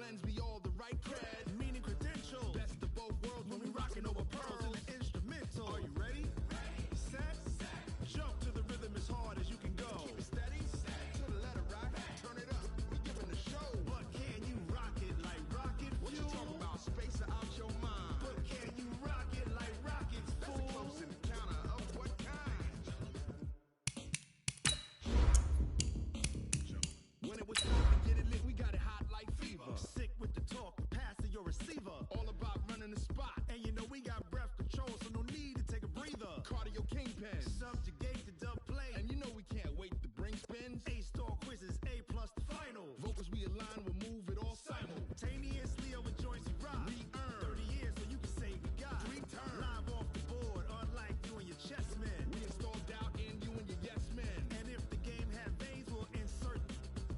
lens be all the right cred, meaning credentials. Best of both worlds when we rockin' over pearls in the instrumental. Are you ready? Set. Jump to the rhythm as hard as you can go. Keep it steady. To the letter rock. Turn it up. We giving the show. But can you rock it like rocket fuel? What you talking about? Space out your mind. But can you rock it like rockets, fool? That's a close encounter of what kind? When it was time to get it lit, we got it hot like fever. Sick with the talk, pass to your receiver. All about running the spot. And you know we got breath control, so no need to take a breather. Cardio kingpin, subjugate the dub play. And you know we can't wait to bring spins. A-star quizzes, A+ the final. Vocals we align, we'll move it all simultaneously over joints we rock. We earn 30 years, so you can say we got 3 turns. Live off the board, unlike you and your chess men. We install doubt in you and your yes men. And if the game had veins, we'll insert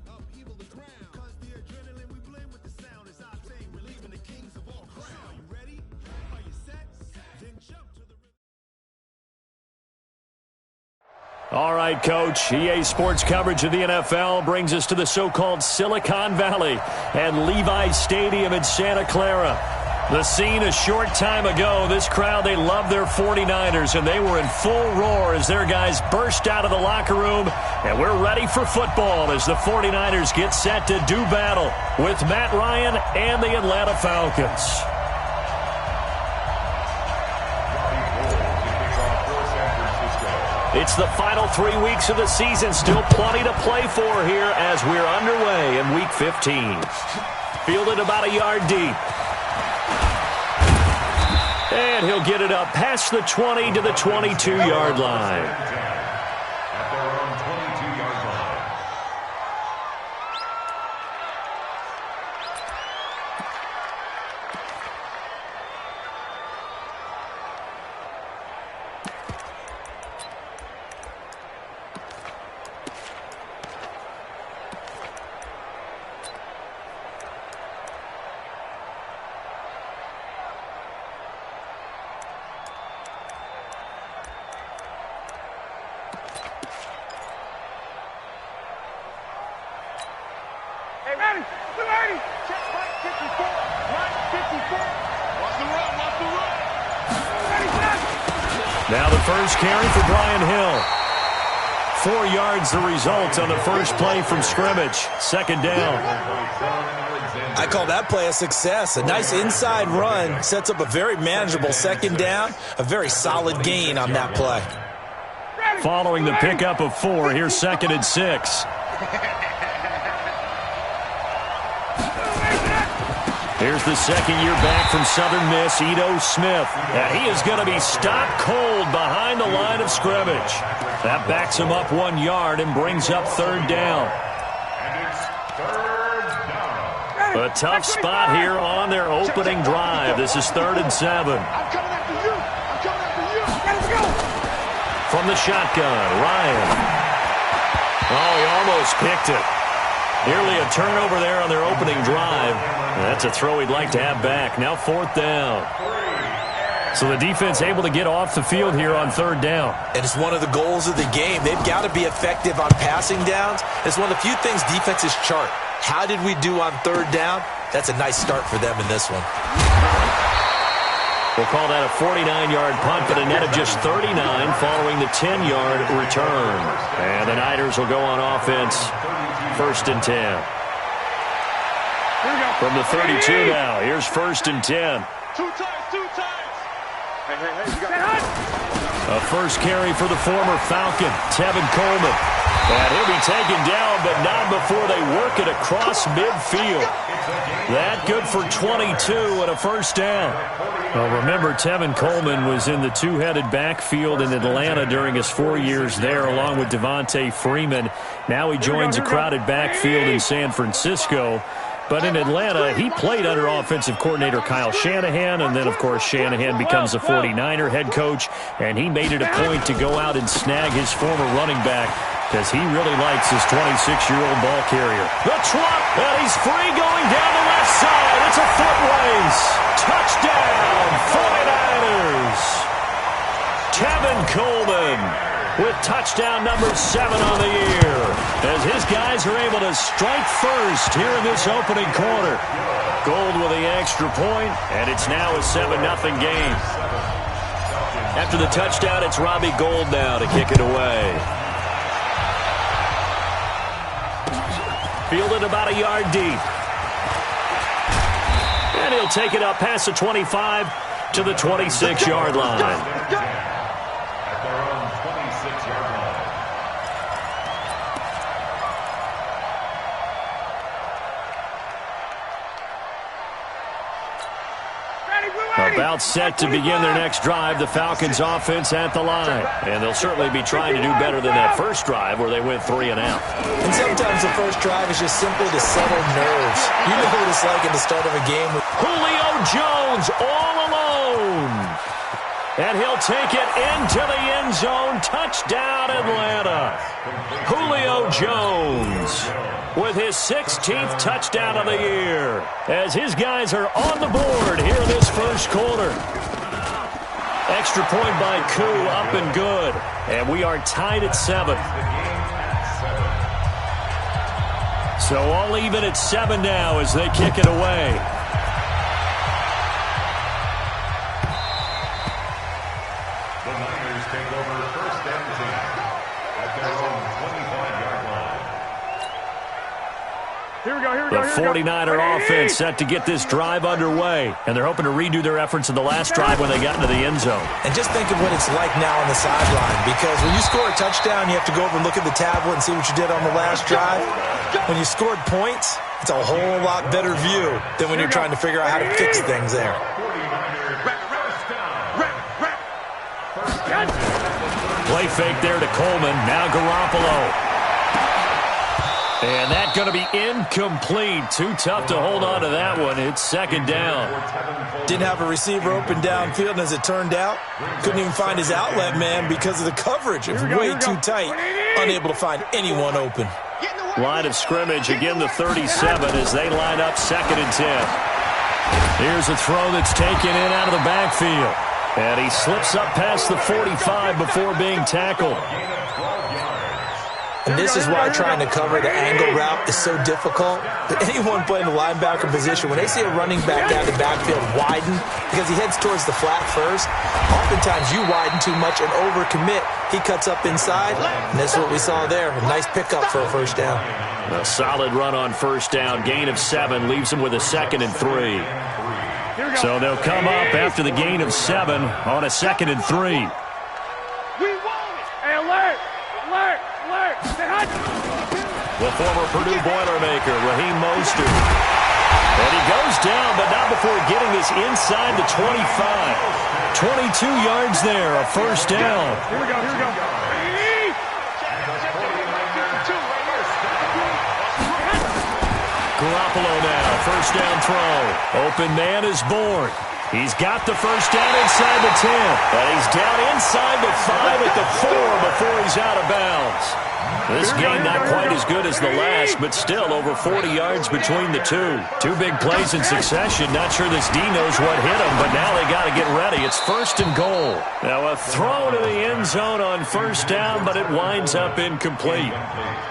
upheaval the ground. Cause the adrenaline we blend with the sound is our thing. We're leaving the kings of all crowns. So are you ready? Are you set? Then jump to the rhythm. All right, Coach. EA Sports coverage of the NFL brings us to the so-called Silicon Valley and Levi's Stadium in Santa Clara. The scene a short time ago, this crowd, they love their 49ers, and they were in full roar as their guys burst out of the locker room, and we're ready for football as the 49ers get set to do battle with Matt Ryan and the Atlanta Falcons. It's the final 3 weeks of the season. Still plenty to play for here as we're underway in Week 15. Fielded about a yard deep. And he'll get it up past the 20 to the 22-yard line. Now the first carry for Brian Hill. 4 yards the result on the first play from scrimmage. Second down. I call that play a success. A nice inside run sets up a very manageable second down. A very solid gain on that play. Following the pickup of 4, here's 2nd and 6. Here's the second year back from Southern Miss, Ito Smith. And he is going to be stopped cold behind the line of scrimmage. That backs him up 1 yard and brings up 3rd down. A tough spot here on their opening drive. This is 3rd and 7. From the shotgun, Ryan. Oh, he almost picked it. Nearly a turnover there on their opening drive. That's a throw he'd like to have back. Now 4th down. So the defense able to get off the field here on 3rd down. And it's one of the goals of the game. They've got to be effective on passing downs. It's one of the few things defenses chart. How did we do on 3rd down? That's a nice start for them in this one. We'll call that a 49-yard punt, but a net of just 39 following the 10-yard return. And the Niners will go on offense. 1st and 10. From the 32 now, here's 1st and 10. 2 times. A first carry for the former Falcon, Tevin Coleman. And he'll be taken down, but not before they work it across midfield. That good for 22 and a 1st down. Well, remember, Tevin Coleman was in the two-headed backfield in Atlanta during his 4 years there, along with Devontae Freeman. Now he joins a crowded backfield in San Francisco. But in Atlanta, he played under offensive coordinator Kyle Shanahan, and then, of course, Shanahan becomes a 49er head coach, and he made it a point to go out and snag his former running back because he really likes his 26-year-old ball carrier. The trot, and he's free going down the left side. It's a foot race. Touchdown, 49ers. Tevin Coleman with touchdown number 7 on the year, as his guys are able to strike first here in this opening quarter. Gould with the extra point, and it's now a 7-0 game. After the touchdown, it's Robbie Gould now to kick it away. Fielded about a yard deep. And he'll take it up past the 25 to the 26-yard line. About set to begin their next drive, the Falcons offense at the line. And they'll certainly be trying to do better than that first drive where they went 3 and out. And sometimes the first drive is just simply to settle nerves. You know what it's like at the start of a game. Julio Jones all alone. And he'll take it into the end zone. Touchdown, Atlanta. Julio Jones with his 16th touchdown of the year, as his guys are on the board here in this first quarter. Extra point by Koo, up and good. And we are tied at 7. So all even at 7 now as they kick it away. The Niners take over first and 10 at their own 25-yard line. Here we go, here we The go, here we go. 49er offense set to get this drive underway. And they're hoping to redo their efforts in the last drive when they got into the end zone. And just think of what it's like now on the sideline, because when you score a touchdown, you have to go over and look at the tablet and see what you did on the last drive. When you scored points, it's a whole lot better view than when you're trying to figure out how to fix things there. Play fake there to Coleman. Now Garoppolo. And that's going to be incomplete. Too tough to hold on to that one. It's second down. Didn't have a receiver open downfield, and as it turned out, couldn't even find his outlet man because of the coverage. It was way too tight. Unable to find anyone open. Line of scrimmage, again the 37 as they line up second and 10. Here's a throw that's taken in out of the backfield. And he slips up past the 45 before being tackled. And this is why trying to cover the angle route is so difficult. But anyone playing the linebacker position, when they see a running back out of the backfield widen, because he heads towards the flat first, oftentimes you widen too much and overcommit. He cuts up inside, and that's what we saw there. A nice pickup for a first down. A solid run on first down. Gain of 7 leaves him with a second and 3. So they'll come up after the gain of 7 on a second and 3. We want it. Hey, alert! Alert! Alert! The former Purdue Boilermaker, Raheem Mostert. And he goes down, but not before getting this inside the 25. 22 yards there, a first down. Here we go, here we go. Garoppolo now, first down throw. Open man is Bourne. He's got the first down inside the 10. And he's down inside the 5 at the 4 before he's out of bounds. This game not quite as good as the last, but still over 40 yards between the two. 2 big plays in succession. Not sure this D knows what hit him, but now they got to get ready. It's first and goal. Now a throw to the end zone on first down, but it winds up incomplete.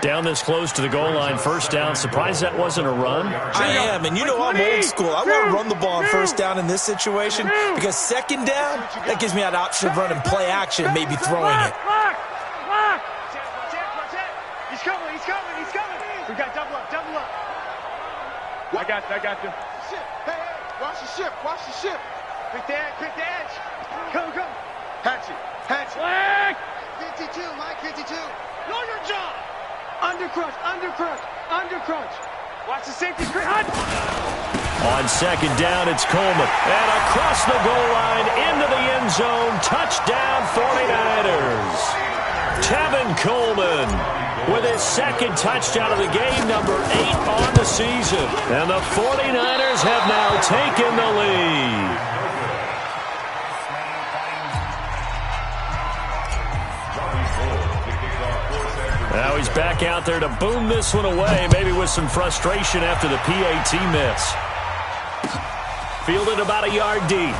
Down this close to the goal line, first down. Surprised that wasn't a run? I am, and you know I'm old school. I want to run the ball on first down in this situation because second down, that gives me that option of running play action and maybe throwing it. He's coming, he's coming, he's coming. We got double up, double up. I got you. Hey, watch the ship, watch the ship. Quick the edge. Go. Hatchet. Flag. 52, Mike 52. Know your job. Undercrunch. Watch the safety. On second down, it's Coleman. And across the goal line, into the end zone. Touchdown, 49ers. Tevin Coleman with his second touchdown of the game, number 8 on the season. And the 49ers have now taken the lead. Now he's back out there to boom this one away, maybe with some frustration after the PAT miss. Fielded about a yard deep.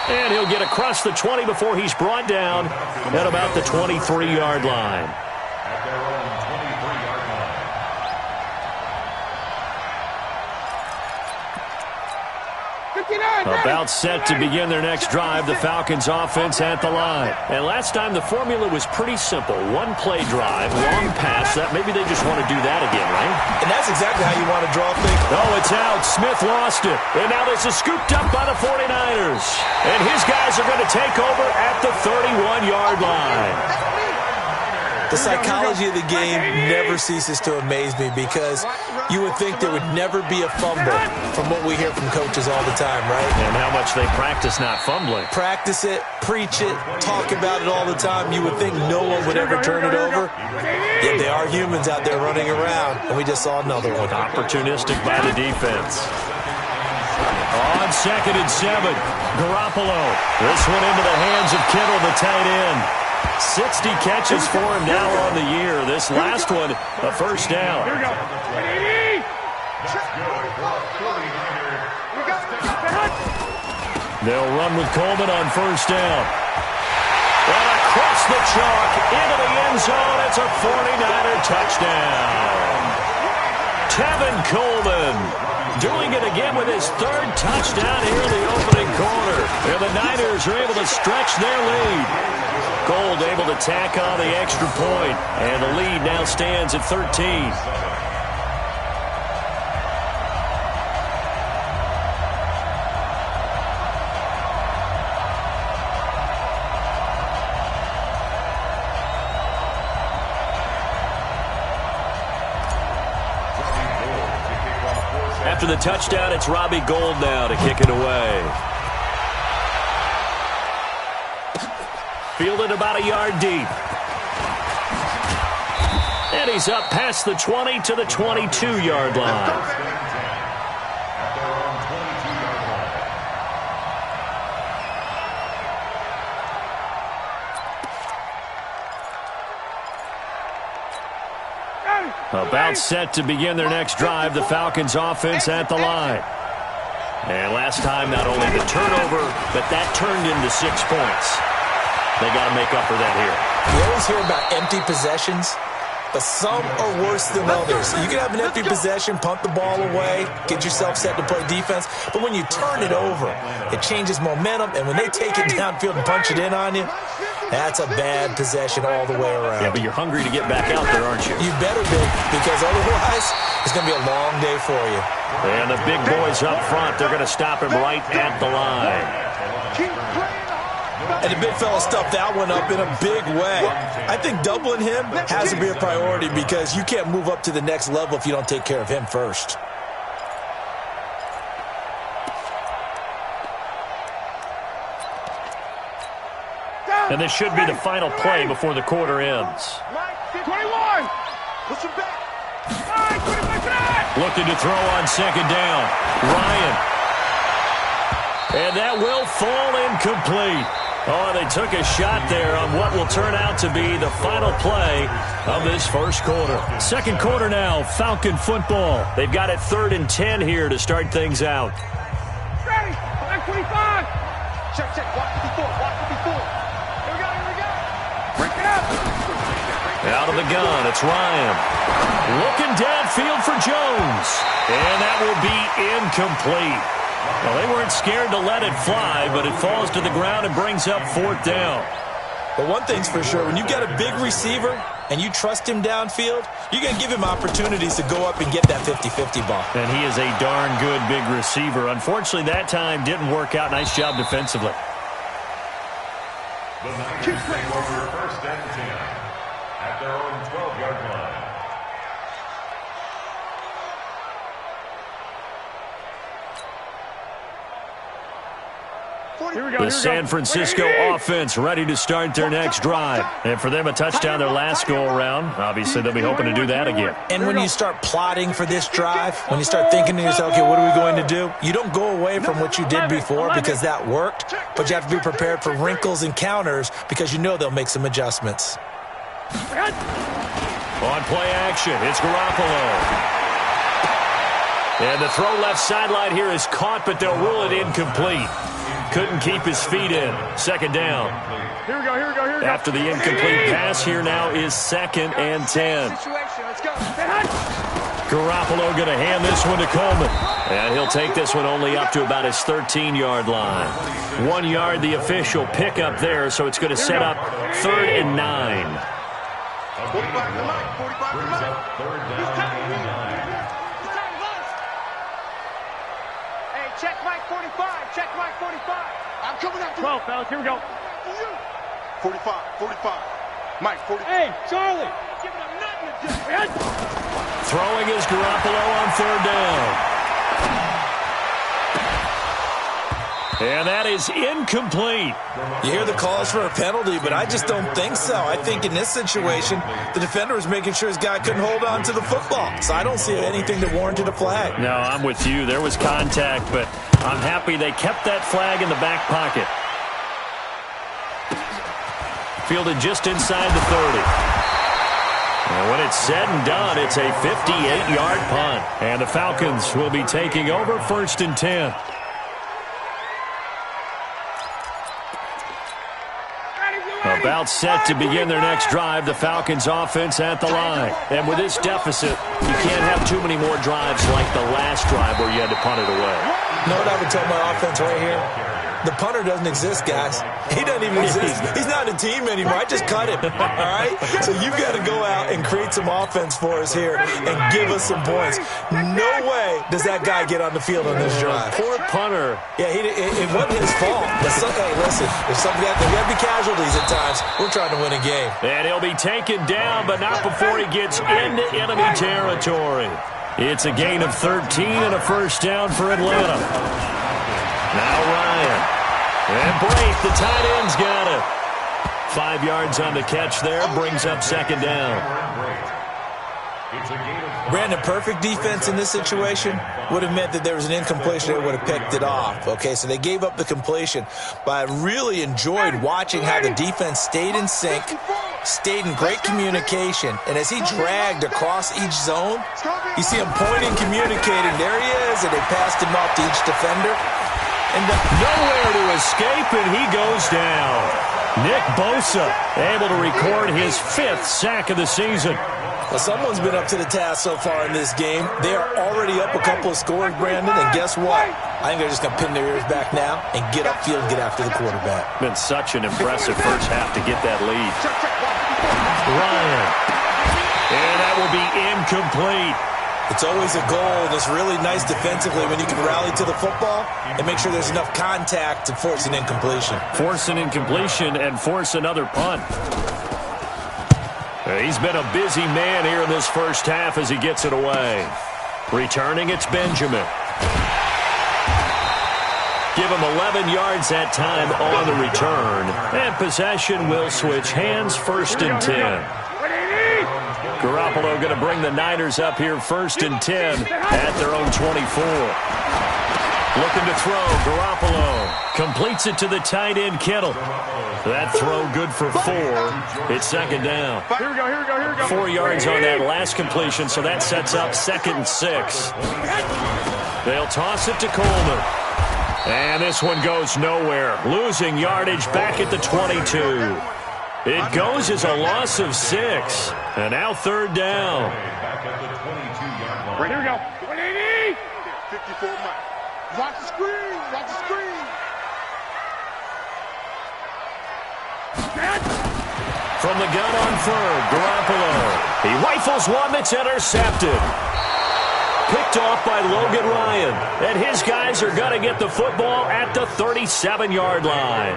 And he'll get across the 20 before he's brought down at about the 23-yard line. At their own 23-yard line. About set to begin their next drive, the Falcons offense at the line. And last time the formula was pretty simple. One play drive, long pass. That maybe they just want to do that again, right? And that's exactly how you want to draw things. Oh, it's out. Smith lost it. And now this is scooped up by the 49ers. And his guys are going to take over at the 31-yard line. The psychology of the game never ceases to amaze me because you would think there would never be a fumble from what we hear from coaches all the time, right? And how much they practice not fumbling. Practice it, preach it, talk about it all the time. You would think no one would ever turn it over. Yet they are humans out there running around, and we just saw another one. Opportunistic by the defense. On 2nd and 7, Garoppolo. This one into the hands of Kittle, the tight end. 60 catches for him now on the year. This last one, a first down. Here we go. They'll run with Coleman on first down. And across the chalk, into the end zone. It's a 49er touchdown. Tevin Coleman doing it again with his third touchdown here in the opening quarter. And the Niners are able to stretch their lead. Gold able to tack on the extra point, and the lead now stands at 13. After the touchdown, it's Robbie Gould now to kick it away. Fielded about a yard deep. And he's up past the 20 to the 22-yard line. About set to begin their next drive, the Falcons offense at the line. And last time, not only the turnover, but that turned into 6 points. They got to make up for that here. You always hear about empty possessions, but some are worse than others. You can have an empty possession, punt the ball away, get yourself set to play defense, but when you turn it over, it changes momentum, and when they take it downfield and punch it in on you, that's a bad possession all the way around. Yeah, but you're hungry to get back out there, aren't you? You better be, because otherwise it's going to be a long day for you. And the big boys up front, they're going to stop him right at the line. And the big fella stuffed that one up in a big way. I think doubling him has to be a priority because you can't move up to the next level if you don't take care of him first. And this should be the final play before the quarter ends. 21. Push him back. Looking to throw on second down. Ryan. And that will fall incomplete. Oh, they took a shot there on what will turn out to be the final play of this first quarter. Second quarter now, Falcon football. They've got it 3rd and 10 here to start things out. Ready. 25. Check, check. Watch 54. Watch 54. Here we go. Here we go. Break it up. Out of the gun, it's Ryan. Looking downfield for Jones. And that will be incomplete. Well, they weren't scared to let it fly, but it falls to the ground and brings up 4th down. But one thing's for sure, when you've got a big receiver and you trust him downfield, you're going to give him opportunities to go up and get that 50-50 ball. And he is a darn good big receiver. Unfortunately, that time didn't work out. Nice job defensively. The Niners take over 1st and 10 at their own 12-yard line. The San Francisco offense ready to start their next drive. And for them, a touchdown their last go-around. Obviously, they'll be hoping to do that again. And when you start plotting for this drive, when you start thinking to yourself, okay, what are we going to do? You don't go away from what you did before because that worked, but you have to be prepared for wrinkles and counters because you know they'll make some adjustments. On play action, it's Garoppolo. And the throw left sideline here is caught, but they'll rule it incomplete. couldn't keep his feet in. Second down. Here we go. After the incomplete pass, here now is 2nd and 10. Let's go. Garoppolo going to hand this one to Coleman. And he'll take this one only up to about his 13-yard line. 1 yard, the official pickup there, so it's going to set up 3rd and 9. 45 to Mike. 45 to Mike. 3rd down and 9. Hey, check Mike 45. Check Mike 45. I'm coming after 12, fellas. Here we go. 45. Mike, 45. Hey, Charlie. Giving him nothing to do. Throwing is Garoppolo on 3rd down. And that is incomplete. You hear the calls for a penalty, but I just don't think so. I think in this situation, the defender was making sure his guy couldn't hold on to the football. So I don't see anything that warranted a flag. No, I'm with you. There was contact, but I'm happy they kept that flag in the back pocket. Fielded just inside the 30. And when it's said and done, it's a 58-yard punt. And the Falcons will be taking over 1st and 10. About set to begin their next drive, the Falcons offense at the line. And with this deficit, you can't have too many more drives like the last drive where you had to punt it away. You know what I would tell my offense right here? The punter doesn't exist, guys. He doesn't even exist. He's not a team anymore. I just cut him, all right? So you've got to go out and create some offense for us here and give us some points. No way does that guy get on the field on this drive. Poor punter. Yeah, it wasn't his fault. But hey, listen, there's there got to be casualties at times. We're trying to win a game. And he'll be taken down, but not before he gets into enemy territory. It's a gain of 13 and a 1st down for Atlanta. Now Ryan. And Brate, the tight end's got it. 5 yards on the catch there, brings up 2nd down. Brandon, perfect defense in this situation would have meant that there was an incompletion. They would have picked it off. Okay, so they gave up the completion. But I really enjoyed watching how the defense stayed in sync, stayed in great communication. And as he dragged across each zone, you see him pointing, communicating. There he is, and they passed him off to each defender. And nowhere to escape, and he goes down. Nick Bosa able to record his 5th sack of the season. Well, someone's been up to the task so far in this game. They are already up a couple of scores, Brandon, and guess what? I think they're just going to pin their ears back now and get upfield and get after the quarterback. Been such an impressive first half to get that lead. Ryan. And that will be incomplete. It's always a goal, and it's really nice defensively when you can rally to the football and make sure there's enough contact to force an incompletion. Force an incompletion and force another punt. He's been a busy man here in this first half as he gets it away. Returning, it's Benjamin. Give him 11 yards that time on the return. And possession will switch hands, 1st and 10. Garoppolo going to bring the Niners up here 1st and 10 at their own 24. Looking to throw, Garoppolo completes it to the tight end, Kittle. That throw good for 4. It's 2nd down. Here we go. 4 yards on that last completion, so that sets up 2nd and 6. They'll toss it to Coleman. And this one goes nowhere. Losing yardage back at the 22. It goes as a loss of 6. And now 3rd down. Right, here we go. 180. 54 Mike. Watch the screen. Watch the screen. From the gun on 3rd, Garoppolo. He rifles one that's intercepted. Picked off by Logan Ryan. And his guys are going to get the football at the 37-yard line.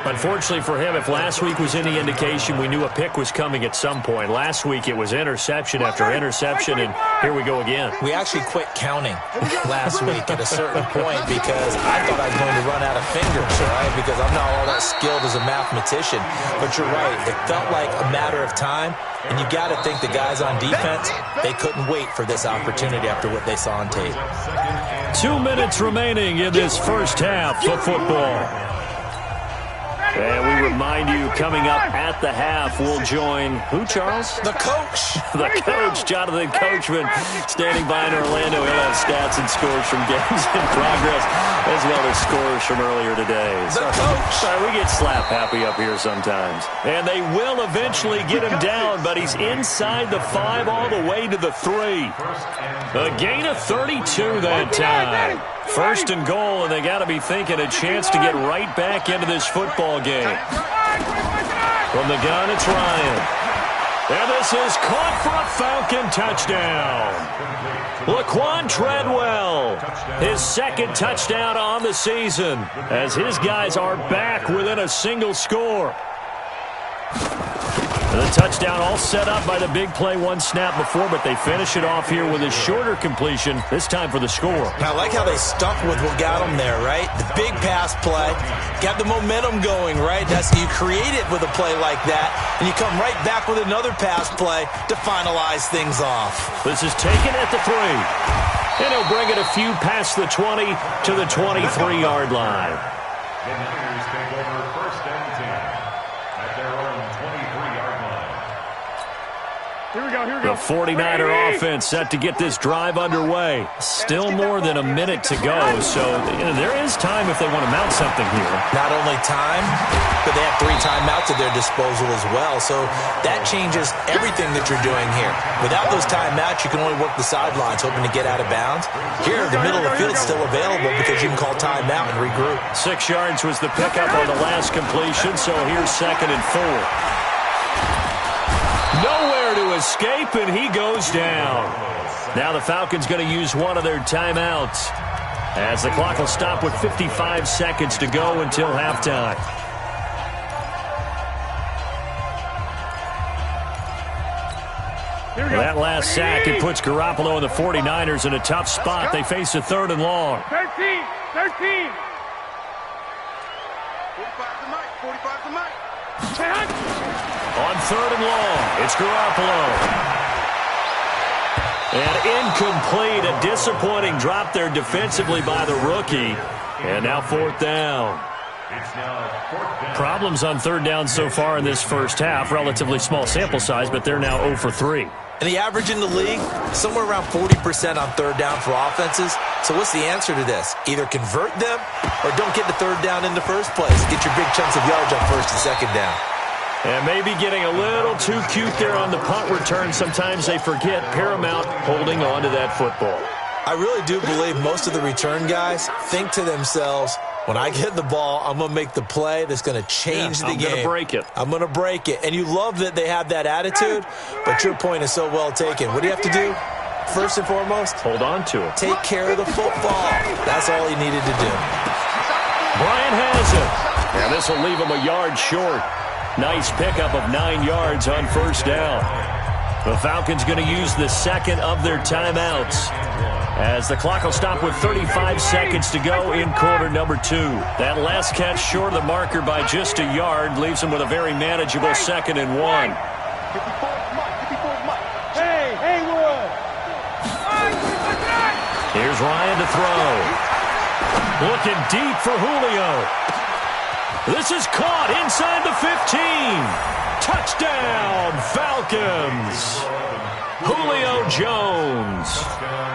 Unfortunately for him, if last week was any indication, we knew a pick was coming at some point. Last week it was interception after interception, and here we go again. We actually quit counting last week at a certain point because I thought I was going to run out of fingers, right? Because I'm not all that skilled as a mathematician. But you're right. It felt like a matter of time. And you got to think the guys on defense, they couldn't wait for this opportunity after what they saw on tape. 2 minutes remaining in this first half of football. And we remind you, coming up at the half, we'll join who, Charles? The coach. The coach, Jonathan Coachman, standing by in Orlando. He'll have stats and scores from games in progress, as well as scores from earlier today. The coach. Sorry, we get slap happy up here sometimes. And they will eventually get him down, but he's inside the 5 all the way to the 3. A gain of 32 that time. First and goal, and they got to be thinking a chance to get right back into this football game. From the gun, it's Ryan. And this is caught for a Falcon touchdown. Laquan Treadwell, his second touchdown on the season, as his guys are back within a single score. The touchdown all set up by the big play one snap before, but they finish it off here with a shorter completion, this time for the score. I like how they stuck with what got them there, right? The big pass play, got the momentum going, right? That's, you create it with a play like that, and you come right back with another pass play to finalize things off. This is taken at the 3. And he'll bring it a few past the 20 to the 23-yard line. The Niners take over first and 10 at their own 23-yard line. Here we go. The 49er offense set to get this drive underway. Still more than a minute to go, so there is time if they want to mount something here. Not only time, but they have 3 timeouts at their disposal as well, so that changes everything that you're doing here. Without those timeouts, you can only work the sidelines, hoping to get out of bounds. Here, the middle of the field is still available because you can call timeout and regroup. 6 yards was the pickup on the last completion, so here's 2nd and 4. Nowhere to escape, and he goes down. Now the Falcons going to use one of their timeouts, as the clock will stop with 55 seconds to go until halftime. That last sack, it puts Garoppolo and the 49ers in a tough spot. They face a 3rd and long. 13. 45 to Mike. 45 to Mike. On 3rd and long, it's Garoppolo. And incomplete, a disappointing drop there defensively by the rookie. And now 4th down. It's now 4th down. Problems on 3rd down so far in this first half. Relatively small sample size, but they're now 0 for 3. And the average in the league, somewhere around 40% on 3rd down for offenses. So what's the answer to this? Either convert them or don't get the 3rd down in the first place. Get your big chunks of yardage on 1st and 2nd down. And maybe getting a little too cute there on the punt return. Sometimes they forget Paramount holding on to that football. I really do believe most of the return guys think to themselves, when I get the ball, I'm going to make the play that's going to change the game. I'm going to break it. I'm going to break it. And you love that they have that attitude, but your point is so well taken. What do you have to do? First and foremost, hold on to it. Take care of the football. That's all he needed to do. Bryant has it. And this will leave him a yard short. Nice pickup of 9 yards on 1st down. The Falcons going to use the 2nd of their timeouts, as the clock will stop with 35 seconds to go in quarter number 2. That last catch short of the marker by just a yard leaves them with a very manageable 2nd and 1. Hey, Haywood. Here's Ryan to throw. Looking deep for Julio. This is caught inside the 15. Touchdown, Falcons. Julio Jones.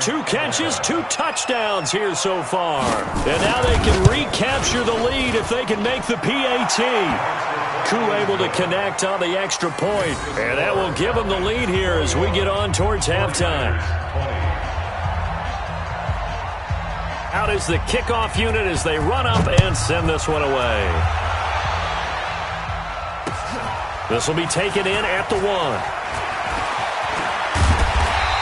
2 catches, 2 touchdowns here so far. And now they can recapture the lead if they can make the PAT. Koo able to connect on the extra point. And that will give them the lead here as we get on towards halftime. Out is the kickoff unit as they run up and send this one away. This will be taken in at the 1.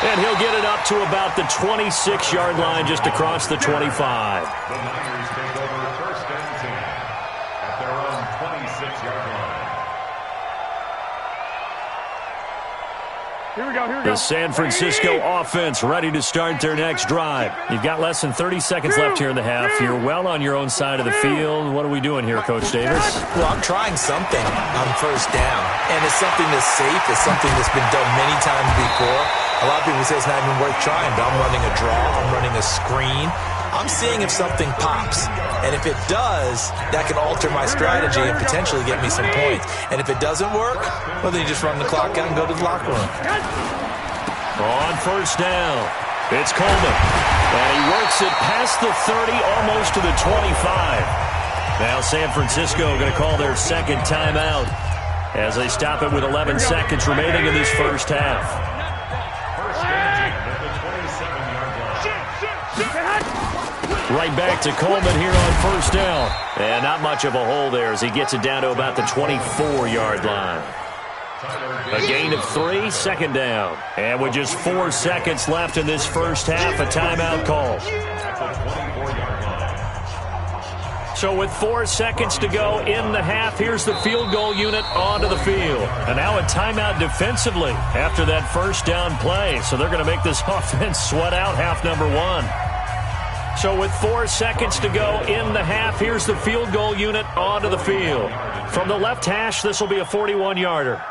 And he'll get it up to about the 26-yard line, just across the 25. The Niners take over first and 10 at their own 26-yard line. Here we go. The San Francisco offense ready to start their next drive. You've got less than 30 seconds left here in the half. You're well on your own side of the field. What are we doing here, Coach Davis? Well, I'm trying something on 1st down. And it's something that's safe. It's something that's been done many times before. A lot of people say it's not even worth trying, but I'm running a draw. I'm running a screen. I'm seeing if something pops. And if it does, that can alter my strategy and potentially get me some points. And if it doesn't work, well, then you just run the clock out and go to the locker room. On first down, it's Coleman. And he works it past the 30, almost to the 25. Now San Francisco going to call their second timeout as they stop it with 11 seconds remaining in this first half. Right back to Coleman here on first down. And not much of a hole there as he gets it down to about the 24-yard line. A gain of 3, second down. And with just 4 seconds left in this first half, a timeout call. So with 4 seconds to go in the half, here's the field goal unit onto the field. And now a timeout defensively after that first down play. So they're going to make this offense sweat out half number 1. So with 4 seconds to go in the half, here's the field goal unit onto the field. From the left hash, this will be a 41-yarder.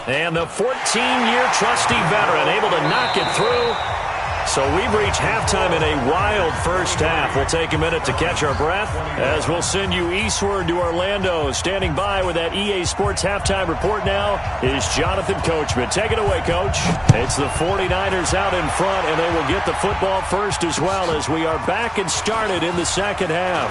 And the 14-year trusty veteran able to knock it through. So we've reached halftime in a wild first half. We'll take a minute to catch our breath as we'll send you eastward to Orlando. Standing by with that EA Sports halftime report now is Jonathan Coachman. Take it away, Coach. It's the 49ers out in front, and they will get the football first as well as we are back and started in the second half.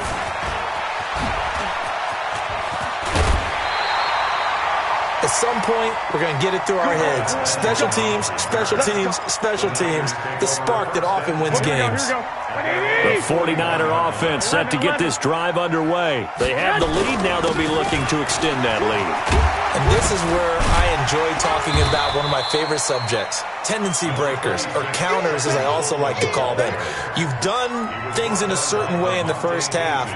At some point, we're going to get it through our heads. Special teams, special teams, special teams. The spark that often wins games. The 49er offense set to get this drive underway. They have the lead. Now they'll be looking to extend that lead. And this is where I enjoy talking about one of my favorite subjects, tendency breakers, or counters as I also like to call them. You've done things in a certain way in the first half,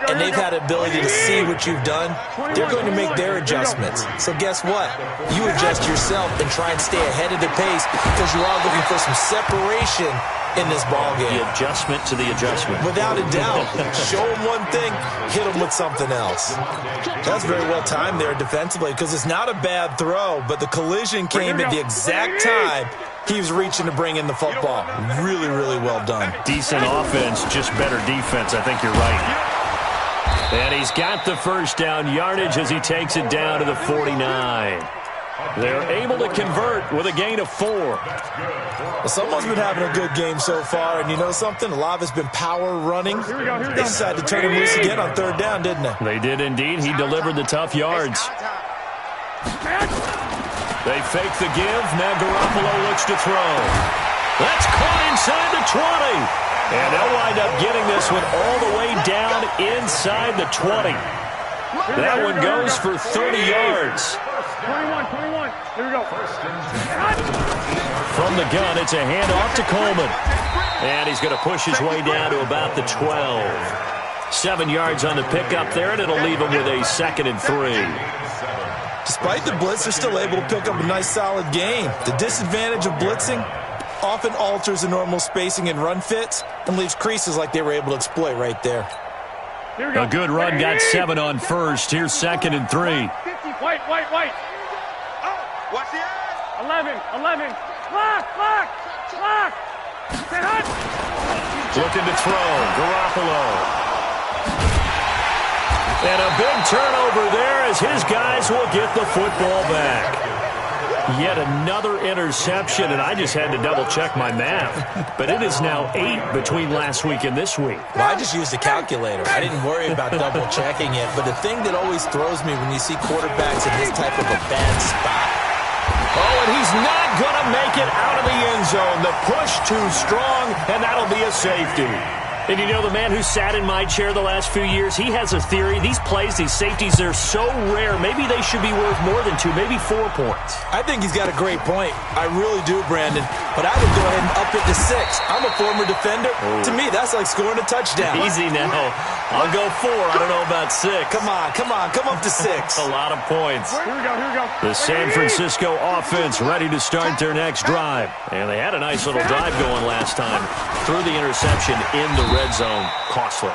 and they've had the ability to see what you've done. They're going to make their adjustments. So guess what? You adjust yourself and try and stay ahead of the pace because you are looking for some separation in this ballgame. The adjustment to the adjustment. Without a doubt. Show them one thing, hit them with something else. That's very well timed there defensively because it's not a bad throw, but the collision came at the exact time he was reaching to bring in the football. Really, really well done. Decent offense, just better defense. I think you're right. And he's got the first down yardage as he takes it down to the 49. They're able to convert with a gain of 4. Well, someone's been having a good game so far, and you know something? A lot of it's been power running. They decided to turn him loose again on third down, didn't they? They did indeed. He delivered the tough yards. They fake the give. Now Garoppolo looks to throw. That's caught inside the 20. And they'll wind up getting this one all the way down inside the 20. That one goes for 30 yards. 21. Here we go. From the gun, it's a handoff to Coleman. And he's going to push his way down to about the 12. 7 yards on the pickup there, and it'll leave him with a 2nd and 3. Despite the blitz, they're still able to pick up a nice, solid gain. The disadvantage of blitzing often alters the normal spacing and run fits and leaves creases like they were able to exploit right there. A good run, got 7 on first. Here's 2nd and 3. White. Watch the edge. 11. Clock. Looking to throw. Garoppolo. And a big turnover there as his guys will get the football back. Yet another interception, and I just had to double-check my math. But it is now 8 between last week and this week. Well, I just used a calculator. I didn't worry about double-checking it. But the thing that always throws me when you see quarterbacks in this type of a bad spot. Oh, and he's not going to make it out of the end zone. The push too strong, and that'll be a safety. And you know, the man who sat in my chair the last few years, he has a theory. These plays, these safeties, they're so rare. Maybe they should be worth more than 2, maybe 4 points. I think he's got a great point. I really do, Brandon. But I would go ahead and up it to 6. I'm a former defender. Oh. To me, that's like scoring a touchdown. Easy now. I'll go 4. I don't know about 6. Come on. Come up to 6. A lot of points. Here we go. The San Francisco offense ready to start their next drive. And they had a nice little drive going last time. Threw the interception in the red zone. Costly.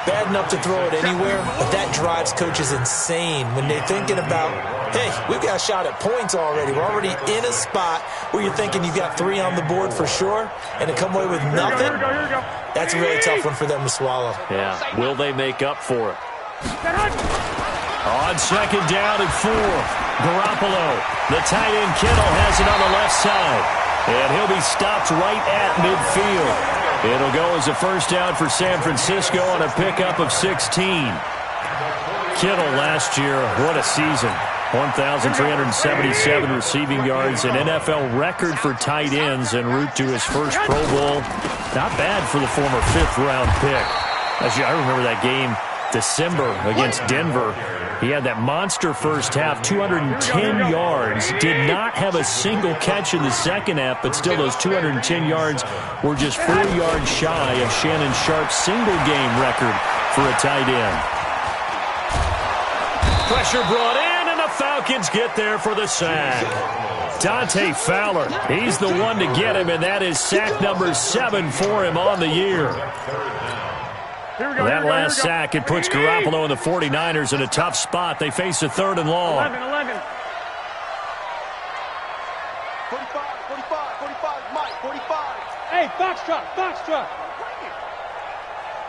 bad enough to throw it anywhere, but that drives coaches insane when they're thinking about, hey, we've got a shot at points already. We're already in a spot where you're thinking you've got 3 on the board for sure, and to come away with nothing, that's a really tough one for them to swallow. Yeah, will they make up for it? On second down and 4, Garoppolo. The tight end Kittle has it on the left side, and he'll be stopped right at midfield. It'll go as a first down for San Francisco on a pickup of 16. Kittle last year, what a season. 1,377 receiving yards, an NFL record for tight ends en route to his first Pro Bowl. Not bad for the former 5th-round pick. I remember that game, December, against Denver. He had that monster first half, 210 yards. Did not have a single catch in the second half, but still those 210 yards were just 4 yards shy of Shannon Sharp's single-game record for a tight end. Pressure brought in, and the Falcons get there for the sack. Dante Fowler, he's the one to get him, and that is sack number 7 for him on the year. That last sack, it puts Garoppolo and the 49ers in a tough spot. They face a 3rd and long. 11. 45, Mike, 45. Hey, Foxtrot.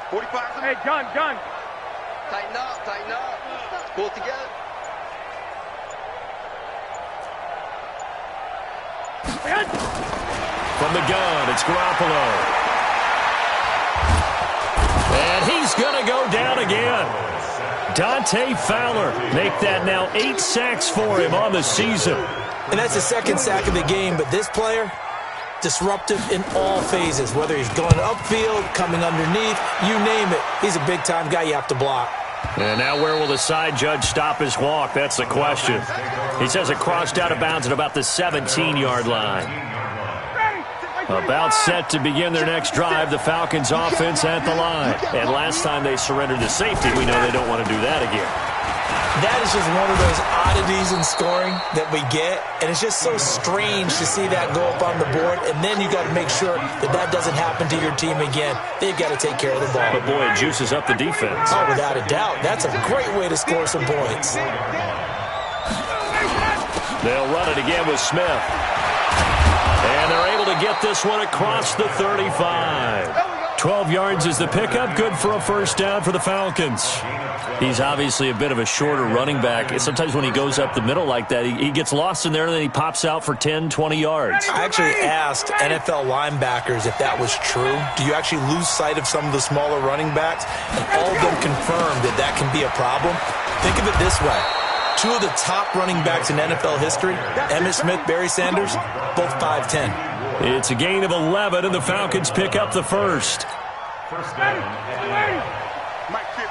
45. Hey, gun. Tighten up. Pull it together. From the gun, it's Garoppolo. And he's going to go down again. Dante Fowler make that now 8 sacks for him on the season. And that's the 2nd sack of the game, but this player, disruptive in all phases, whether he's going upfield, coming underneath, you name it. He's a big-time guy you have to block. And now where will the side judge stop his walk? That's the question. He says it crossed out of bounds at about the 17-yard line. About set to begin their next drive, the Falcons offense at the line. And last time they surrendered to safety, we know they don't want to do that again. That is just one of those oddities in scoring that we get, and it's just so strange to see that go up on the board, and then you got to make sure that that doesn't happen to your team again. They've got to take care of the ball. But boy, it juices up the defense. Oh, without a doubt. That's a great way to score some points. They'll run it again with Smith. And they're able to get this one across the 35. 12 yards is the pickup. Good for a first down for the Falcons. He's obviously a bit of a shorter running back. Sometimes when he goes up the middle like that, he gets lost in there, and then he pops out for 10, 20 yards. I actually asked NFL linebackers if that was true. Do you actually lose sight of some of the smaller running backs? And all of them confirmed that that can be a problem. Think of it this way. 2 of the top running backs in NFL history, Emmitt Smith, Barry Sanders, both 5'10". It's a gain of 11, and the Falcons pick up the first. First down. Mike 50.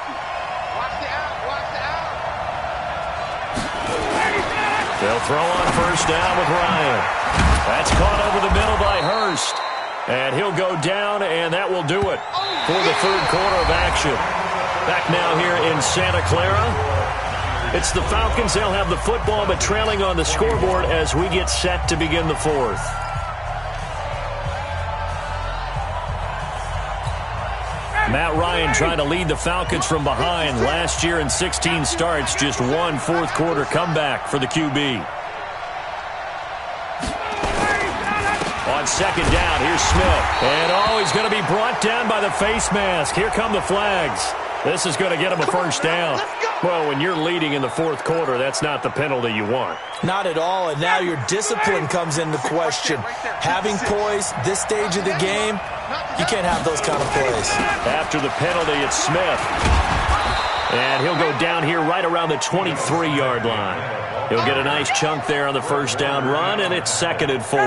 Watch the out. They'll throw on first down with Ryan. That's caught over the middle by Hurst. And he'll go down, and that will do it for the 3rd quarter of action. Back now here in Santa Clara. It's the Falcons. They'll have the football, but trailing on the scoreboard as we get set to begin the 4th. Matt Ryan trying to lead the Falcons from behind. Last year in 16 starts, just 1 fourth-quarter comeback for the QB. On second down, here's Smith. And, he's going to be brought down by the face mask. Here come the flags. This is going to get him a first down. Well, when you're leading in the 4th quarter, that's not the penalty you want. Not at all, and now your discipline comes into question. Having poise this stage of the game, you can't have those kind of plays. After the penalty, it's Smith. And he'll go down here right around the 23-yard line. He'll get a nice chunk there on the first down run, and it's 2nd and 4.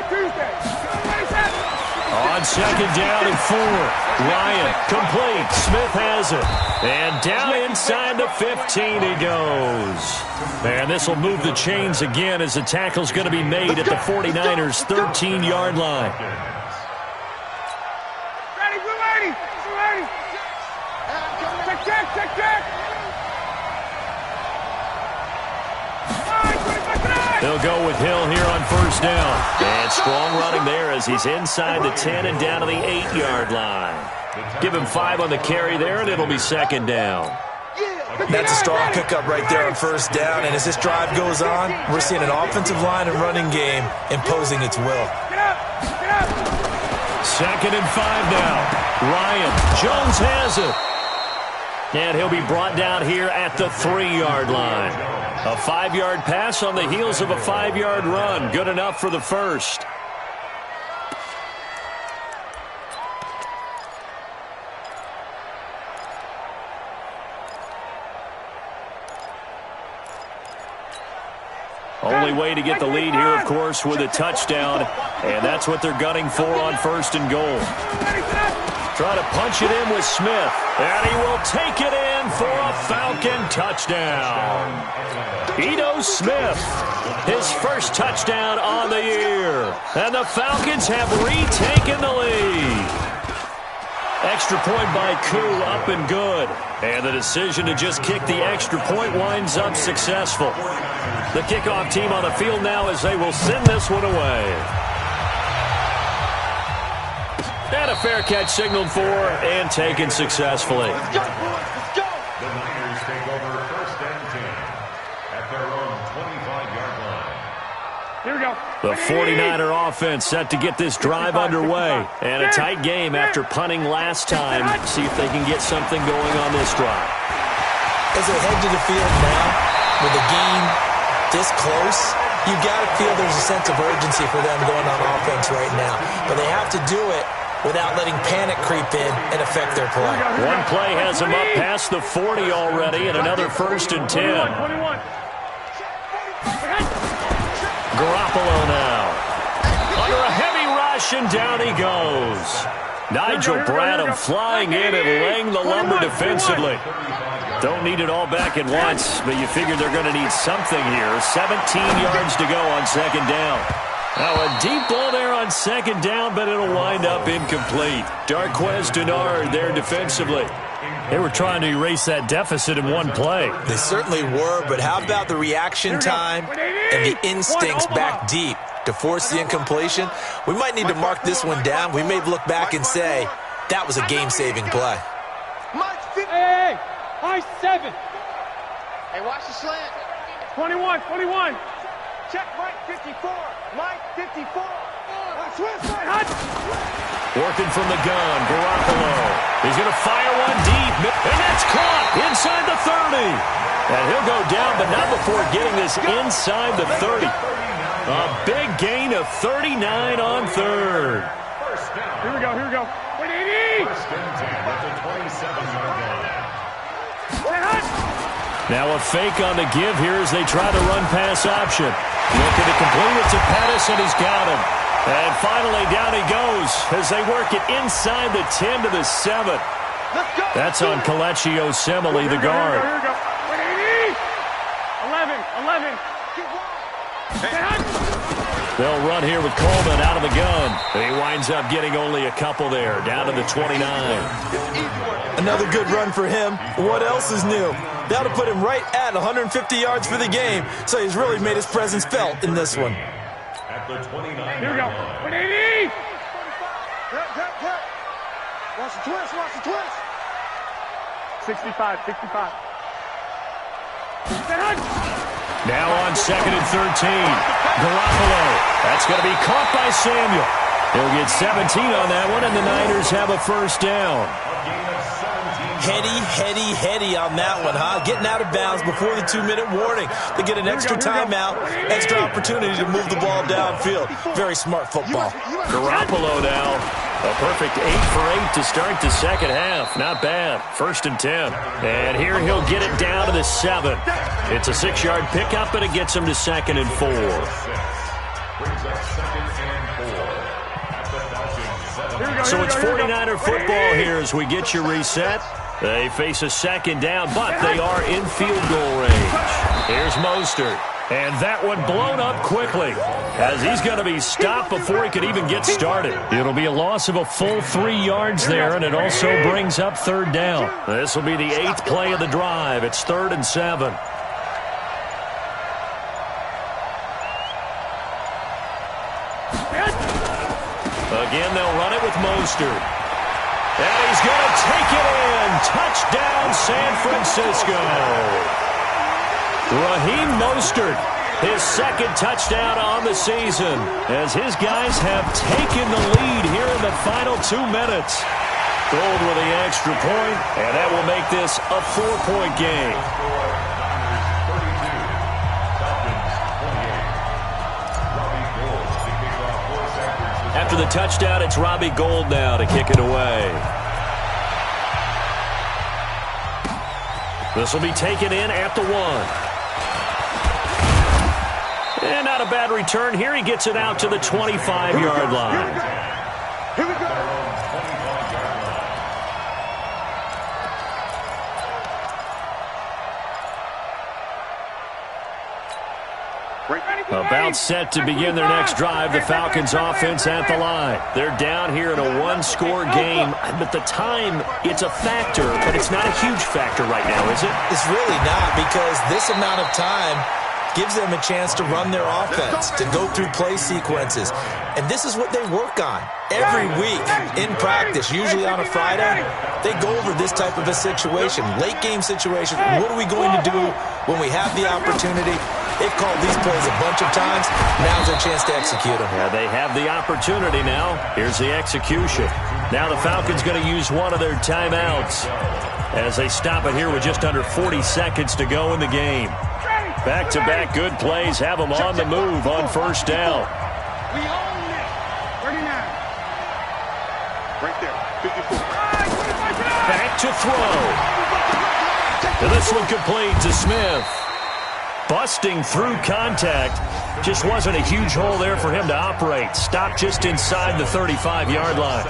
Tuesday. On second down and 4. Ryan complete. Smith has it. And down inside the 15 he goes. And this will move the chains again as the tackle's going to be made at the 49ers' 13-yard line. Ready. Check. They'll go with Hill here on first down. And strong running there as he's inside the 10 and down to the 8-yard line. Give him 5 on the carry there, and it'll be second down. That's a strong pickup right there on first down, and as this drive goes on, we're seeing an offensive line and running game imposing its will. Second and 5 now. Ryan, Jones has it. And he'll be brought down here at the 3-yard line. A 5-yard pass on the heels of a 5-yard run. Good enough for the first. Only way to get the lead here, of course, with a touchdown. And that's what they're gunning for on first and goal. Try to punch it in with Smith. And he will take it in for a Falcon touchdown. Ito Smith, his first touchdown on the year. And the Falcons have retaken the lead. Extra point by Koo, up and good. And the decision to just kick the extra point winds up successful. The kickoff team on the field now as they will send this one away. And a fair catch signaled for and taken successfully. The Niners take over first and 10 at their own 25-yard line. Here we go. The 49er offense set to get this drive underway. And a tight game after punting last time. See if they can get something going on this drive. As they head to the field now, with the game this close, you got to feel there's a sense of urgency for them going on offense right now. But they have to do it without letting panic creep in and affect their play. One play has them up past the 40 already, and another first and 10. Garoppolo now. Under a heavy rush, and down he goes. Nigel Bradham flying in and laying the lumber defensively. Don't need it all back at once, but you figure they're going to need something here. 17 yards to go on second down. Now a deep ball there on second down, but it'll wind up incomplete. Darqueze Dennard there defensively. They were trying to erase that deficit in one play. They certainly were, but how about the reaction time and the instincts back deep to force the incompletion? We might need to mark this one down. We may look back and say, that was a game-saving play. Hey, high 7. Hey, watch the slant. 21. Check Mike 54. Mike 54. Working from the gun, Garoppolo. He's going to fire one deep, and that's caught inside the 30. And he'll go down, but not before getting this inside the 30. A big gain of 39 on third. Here we go. First and 10 at the 27-yard line. Now a fake on the give here as they try to run pass option. Looking to complete it to Pettis, and he's got him. And finally down he goes as they work it inside the 10 to the 7. That's on Kelechi Osemele, the guard. Here we go. 11. They'll run here with Coleman out of the gun. He winds up getting only a couple there, down to the 29. Another good run for him. What else is new? That'll put him right at 150 yards for the game, so he's really made his presence felt in this one. At the 29. Here we go. 180. Watch the twist. 65. Now on second and 13. Garoppolo. That's going to be caught by Samuel. He'll get 17 on that one, and the Niners have a first down. Heady on that one, huh? Getting out of bounds before the 2-minute warning. They get an extra timeout, extra opportunity to move the ball downfield. Very smart football. Garoppolo now. A perfect 8 for 8 to start the second half. Not bad. First and 10. And here he'll get it down to the 7. It's a 6-yard pickup, and it gets him to second and 4. Brings up second and 4. So it's 49er football here as we get you reset. They face a second down, but they are in field goal range. Here's Mostert. And that one blown up quickly as he's going to be stopped before he could even get started. It'll be a loss of a full 3 yards there, and it also brings up third down. This will be the 8th play of the drive. It's 3rd and 7. Mostert. And he's going to take it in. Touchdown, San Francisco. Raheem Mostert, his second touchdown on the season, as his guys have taken the lead here in the final 2 minutes. Gold with the extra point, and that will make this a 4-point game. After the touchdown, it's Robbie Gould now to kick it away. This will be taken in at the 1. And not a bad return here. He gets it out to the 25-yard line. Here we go. About set to begin their next drive, the Falcons offense at the line. They're down here in a one-score game, but the time, it's a factor, but it's not a huge factor right now, is it? It's really not, because this amount of time gives them a chance to run their offense, to go through play sequences. And this is what they work on every week in practice, usually on a Friday. They go over this type of a situation, late game situation. What are we going to do when we have the opportunity? They've called these plays a bunch of times. Now's their chance to execute them. Yeah, they have the opportunity now. Here's the execution. Now the Falcons going to use one of their timeouts as they stop it here with just under 40 seconds to go in the game. Back-to-back good plays have them on the move on first down. We own it. 39. Right there. 54. Back to throw. And this one complete to Smith. Busting through contact. Just wasn't a huge hole there for him to operate. Stopped just inside the 35-yard line.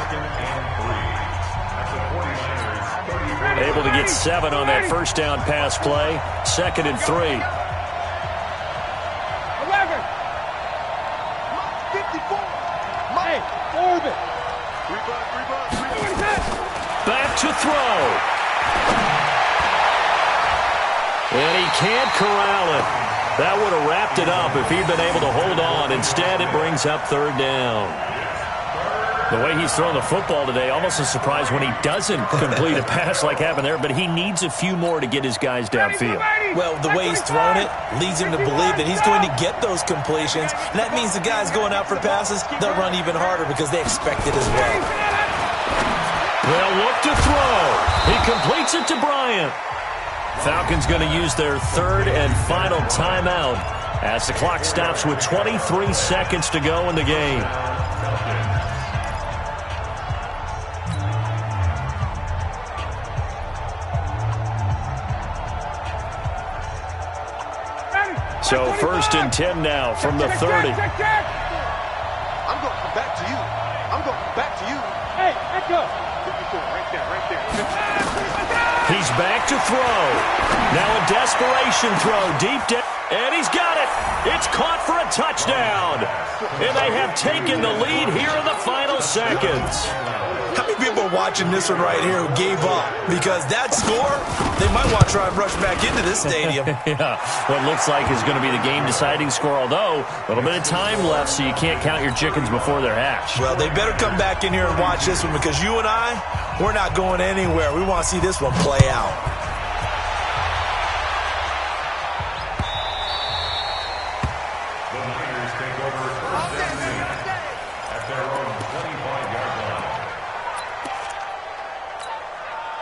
Able to get 7 on that first down pass play. 2nd and 3. 11. 54. Mike. Orbit. Back to throw. And he can't corral it. That would have wrapped it up if he'd been able to hold on. Instead, it brings up 3rd down. The way he's thrown the football today, almost a surprise when he doesn't complete a pass like happened there, but he needs a few more to get his guys downfield. Well, the way he's thrown it leads him to believe that he's going to get those completions, and that means the guys going out for passes, they'll run even harder because they expect it as well. They'll look to throw. He completes it to Bryant. Falcons going to use their 3rd and final timeout as the clock stops with 23 seconds to go in the game. So 1st and 10 now from the 30. I'm going to come back to you. I'm going to come back to you. Hey, back up. 54, right there, right there. He's back to throw. Now a desperation throw deep down. And he's got it. It's caught for a touchdown. And they have taken the lead here in the final seconds. How many people are watching this one right here who gave up? Because that score, they might want to try and rush back into this stadium. Yeah, what looks like is going to be the game-deciding score, although a little bit of time left, so you can't count your chickens before they're hatched. Well, they better come back in here and watch this one, because you and I, we're not going anywhere. We want to see this one play out. The Niners take over first and 10 at their own 25-yard line.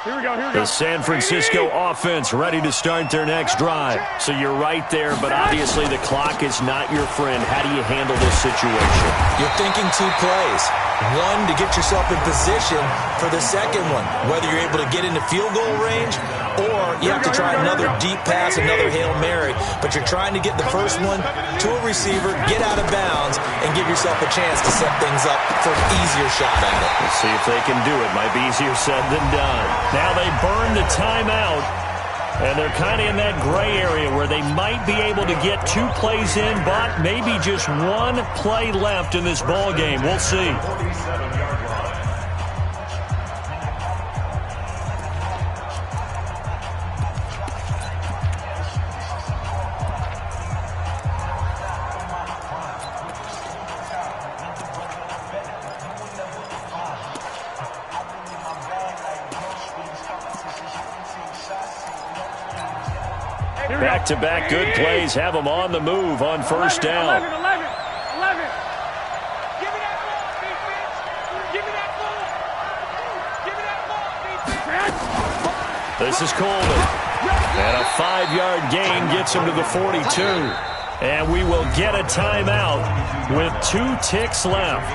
Here we go, here we go. The San Francisco offense ready to start their next drive. So you're right there, but obviously the clock is not your friend. How do you handle this situation? You're thinking 2 plays. One, to get yourself in position for the second one, whether you're able to get into field goal range or you have to try another deep pass, another Hail Mary. But you're trying to get the first one to a receiver, get out of bounds, and give yourself a chance to set things up for an easier shot at it. Let's see if they can do it. Might be easier said than done. Now they burn the timeout, and they're kind of in that gray area where they might be able to get 2 plays in, but maybe just 1 play left in this ball game. We'll see. 47-yard line. Back-to-back good plays have them on the move on first down. 11. Give me that ball, defense. Give me that ball. Give me that ball, defense. This is Coleman. And a 5-yard gain gets him to the 42. And we will get a timeout with 2 ticks left.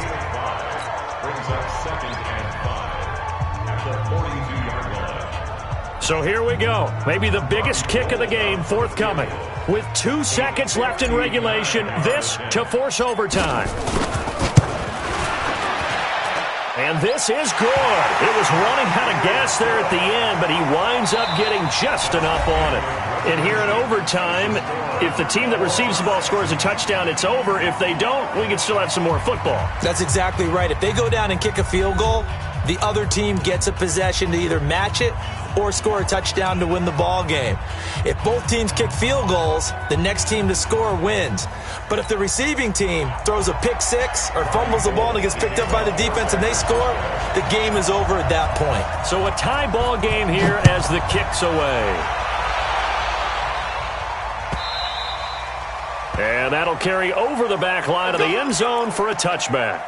Brings up 2nd and 5 at the 42-yard line. So here we go. Maybe the biggest kick of the game forthcoming. With 2 seconds left in regulation, this to force overtime. And this is good. It was running out of gas there at the end, but he winds up getting just enough on it. And here in overtime, if the team that receives the ball scores a touchdown, it's over. If they don't, we can still have some more football. That's exactly right. If they go down and kick a field goal, the other team gets a possession to either match it or score a touchdown to win the ball game. If both teams kick field goals, the next team to score wins. But if the receiving team throws a pick six or fumbles the ball and it gets picked up by the defense and they score, the game is over at that point. So a tie ball game here as the kick's away. And that'll carry over the back line of the end zone for a touchback.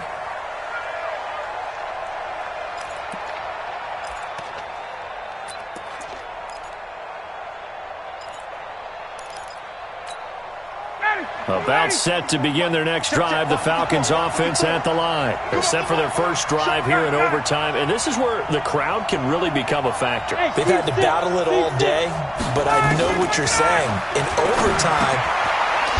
About set to begin their next drive, the Falcons offense at the line. They're set for their first drive here in overtime, and this is where the crowd can really become a factor. They've had to battle it all day, but I know what you're saying. In overtime,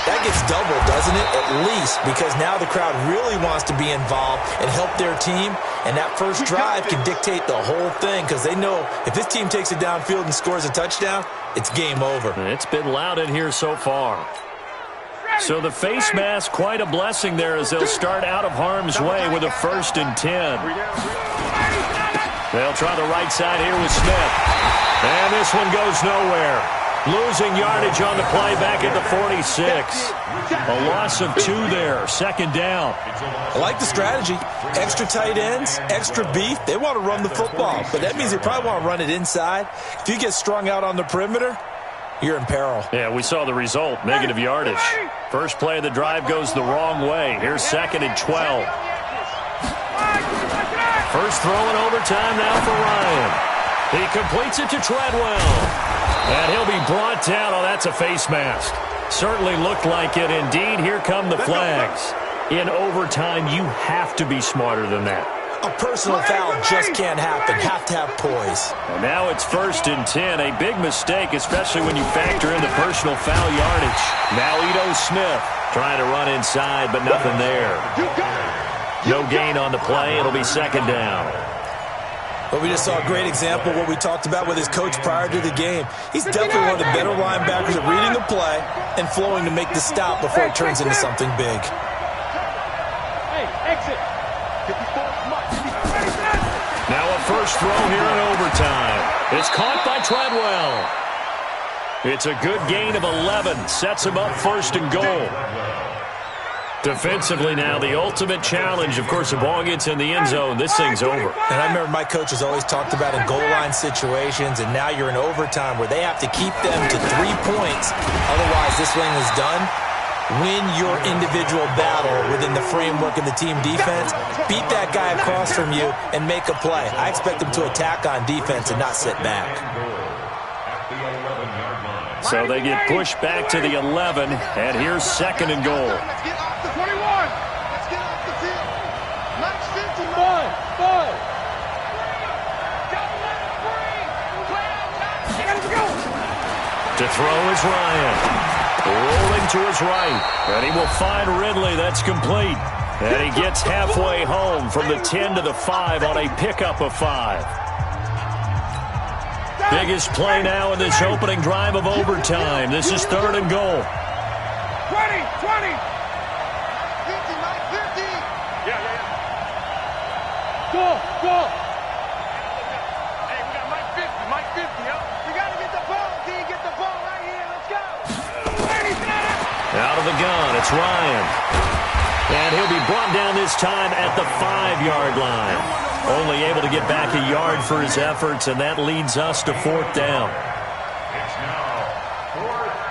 that gets doubled, doesn't it? At least, because now the crowd really wants to be involved and help their team, and that first drive can dictate the whole thing because they know if this team takes it downfield and scores a touchdown, it's game over. And it's been loud in here so far. So the face mask, quite a blessing there as they'll start out of harm's way with a 1st and 10. They'll try the right side here with Smith. And this one goes nowhere. Losing yardage on the play back at the 46. A loss of 2 there, 2nd down. I like the strategy. Extra tight ends, extra beef. They want to run the football, but that means they probably want to run it inside. If you get strung out on the perimeter, you're in peril. Yeah, we saw the result, negative yardage. First play of the drive goes the wrong way. Here's 2nd and 12. First throw in overtime now for Ryan. He completes it to Treadwell. And he'll be brought down. Oh, that's a face mask. Certainly looked like it. Indeed, here come the flags. In overtime, you have to be smarter than that. A personal foul just can't happen. Have to have poise. And now it's 1st and 10. A big mistake, especially when you factor in the personal foul yardage. Now Ito Smith trying to run inside, but nothing there. No gain on the play. It'll be 2nd down. But we just saw a great example of what we talked about with his coach prior to the game. He's definitely one of the better linebackers at reading the play and flowing to make the stop before it turns into something big. Hey, exit. Now a first throw here in overtime. It's caught by Treadwell. It's a good gain of 11. Sets him up 1st and goal. Defensively now, the ultimate challenge. Of course, the ball gets in the end zone. This thing's over. And I remember my coaches always talked about in goal line situations, and now you're in overtime where they have to keep them to 3 points. Otherwise, this thing is done. Win your individual battle within the framework of the team defense. Beat that guy across from you and make a play. I expect them to attack on defense and not sit back. So they get pushed back to the 11, and here's 2nd and goal. Let's get off the 21. Let's get off the field. Let's get to To throw is Ryan. Rolling to his right. And he will find Ridley. That's complete. And he gets halfway home from the 10 to the 5 on a pickup of 5. Biggest play now in this opening drive of overtime. This is 3rd and goal. 20, 20. 50, Mike, 50. Go. Hey, we got Mike 50, Mike 50, yo. We got to get the ball, D. Get the ball right here. Let's go. Out of the gun, it's Ryan. And he'll be brought down this time at the 5-yard line. Only able to get back a yard for his efforts, and that leads us to 4th down. It's now 4th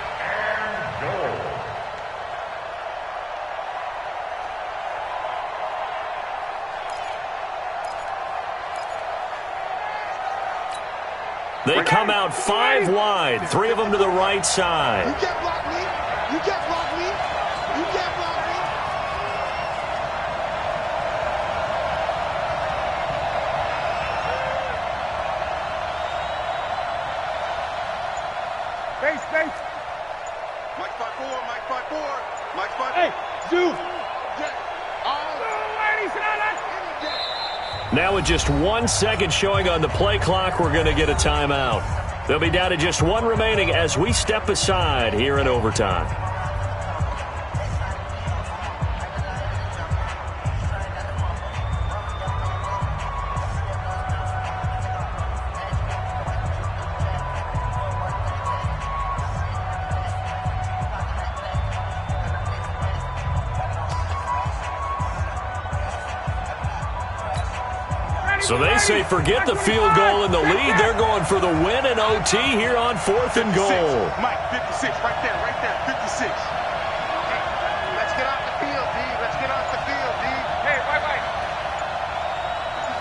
They come out 5 wide, 3 of them to the right side. You can't block me. You can't block me. You can't block me. Space. Mike 5-4, Mike 5-4, Mike 5-4. Hey, Zoo. Now with just 1 second showing on the play clock, we're going to get a timeout. They'll be down to just 1 remaining as we step aside here in overtime. So they say forget the field goal and the lead. They're going for the win in OT here on 4th and goal. Mike, 56, right there, 56. Hey, let's get off the field, D. Let's get off the field, D. Hey, right.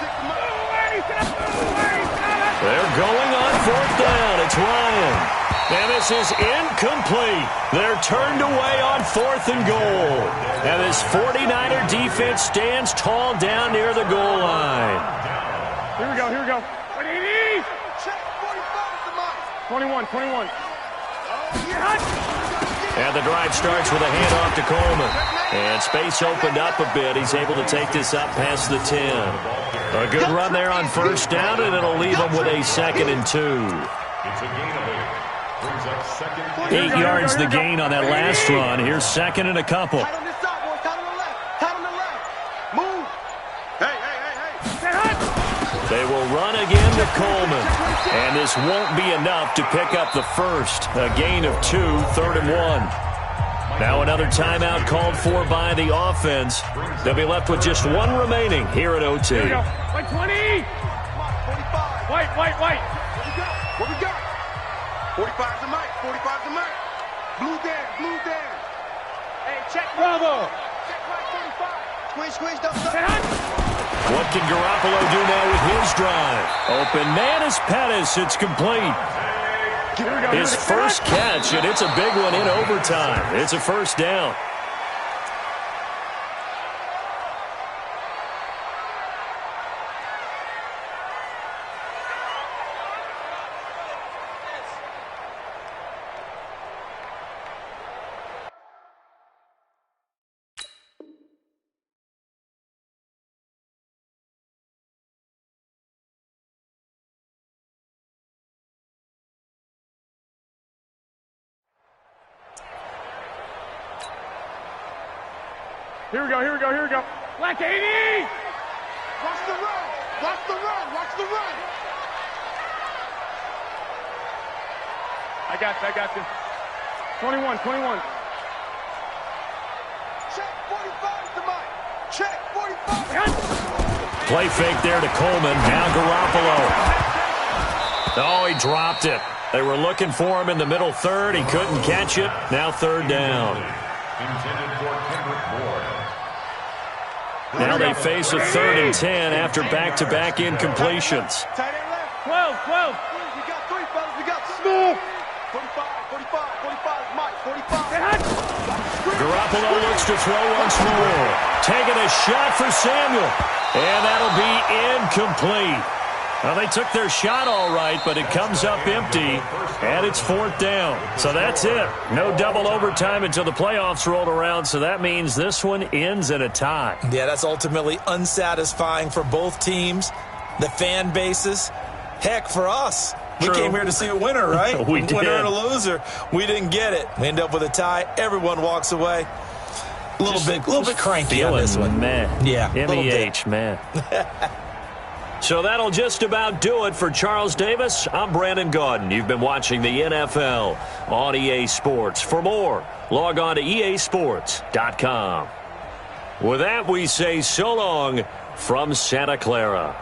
56, They're going on 4th down. It's Ryan. And this is incomplete. They're turned away on 4th and goal. And this 49er defense stands tall down near the goal line. Here we go. check, 45 to Mike. 21. And the drive starts with a handoff to Coleman. And space opened up a bit. He's able to take this up past the 10. A good run there on 1st down, and it'll leave him with a 2nd and 2. It's a gain of 8. Brings up 2nd. 8 yards the gain on that last run. Here's 2nd and a couple. Tight on this side, boys. Tight on the left. Move. Hey. They will run again to Coleman. And this won't be enough to pick up the first. A gain of 2, 3rd and 1. Now another timeout called for by the offense. They'll be left with just 1 remaining here at OT. Here we go. White 20. 45. White. What we got? 45 to Mike. Blue down. Hey, check Bravo. Check Mike 45. Squeeze, don't stop. What can Garoppolo do now with his drive? Open man is Pettis. It's complete. His first catch, and it's a big one in overtime. It's a 1st down. Here we go. Black 80. Watch the run. I got you. 21. Check 45 to Mike. Check 45. Play fake there to Coleman. Now Garoppolo. Oh, he dropped it. They were looking for him in the middle 3rd. He couldn't catch it. Now 3rd down. Intended for Kendrick Bourne. Now they face a 3rd and 10 after back-to-back incompletions. Tight end left. 12. We got 3, fellas. We got 3. 45 Mike. 45. Garoppolo looks to throw once more. Taking a shot for Samuel. And that'll be incomplete. Well, they took their shot all right, but it comes up empty, and it's 4th down. So that's it. No double overtime until the playoffs rolled around, so that means this one ends in a tie. Yeah, that's ultimately unsatisfying for both teams, the fan bases. Heck, for us. True. We came here to see a winner, right? We did. Winner and a loser. We didn't get it. We end up with a tie. Everyone walks away. A little bit cranky on this one. Man. Yeah, MEH, man. So that'll just about do it for Charles Davis. I'm Brandon Gaudin. You've been watching the NFL on EA Sports. For more, log on to easports.com. With that, we say so long from Santa Clara.